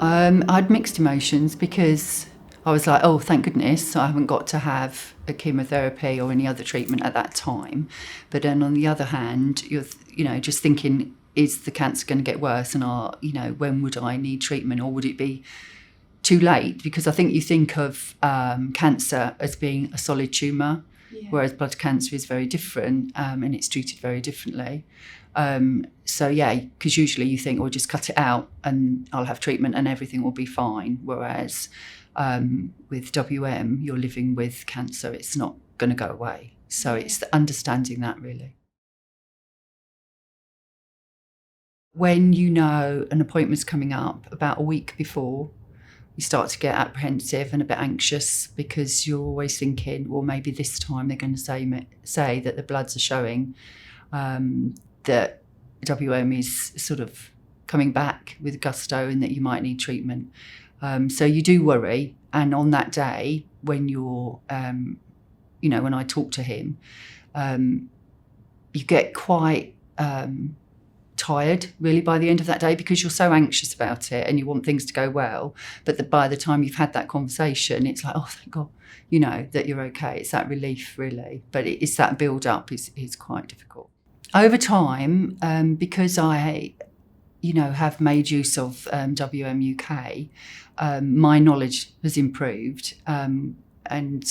I had mixed emotions because I was like, oh, thank goodness I haven't got to have a chemotherapy or any other treatment at that time. But then on the other hand, you're, just thinking, is the cancer going to get worse? And when would I need treatment, or would it be too late? Because I think you think of cancer as being a solid tumour, whereas blood cancer is very different, and it's treated very differently. Because usually you think, well, just cut it out and I'll have treatment and everything will be fine. Whereas with WM, you're living with cancer. It's not going to go away. So it's understanding that, really. When you know an appointment's coming up about a week before, you start to get apprehensive and a bit anxious because you're always thinking, well, maybe this time they're going to say that the bloods are showing that WM is sort of coming back with gusto and that you might need treatment. So you do worry. And on that day, when you're, when I talk to him, you get quite tired, really, by the end of that day, because you're so anxious about it and you want things to go well. But by the time you've had that conversation, it's like, oh, thank God, that you're okay. It's that relief, really. But it's that build-up is quite difficult. Over time, because I, have made use of WM UK, my knowledge has improved, and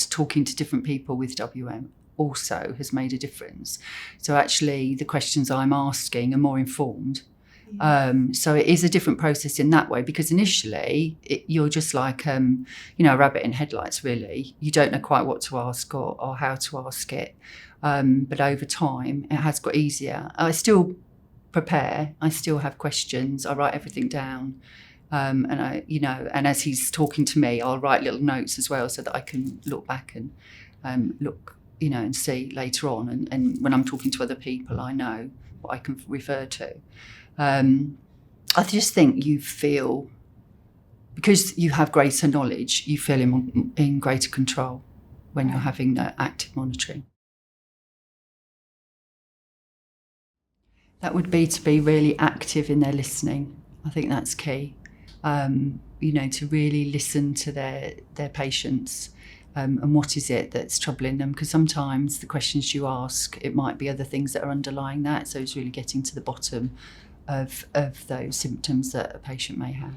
talking to different people with WM also has made a difference. So actually the questions I'm asking are more informed. So it is a different process in that way, because initially you're just like, a rabbit in headlights, really. You don't know quite what to ask or how to ask it. But over time, it has got easier. I still prepare. I still have questions. I write everything down. And as he's talking to me, I'll write little notes as well so that I can look back and look, and see later on. And when I'm talking to other people, I know what I can refer to. I just think you feel, because you have greater knowledge, you feel in greater control when you're having that active monitoring. That would be to be really active in their listening. I think that's key. To really listen to their patients, and what is it that's troubling them. Because sometimes the questions you ask, it might be other things that are underlying that. So it's really getting to the bottom of those symptoms that a patient may have.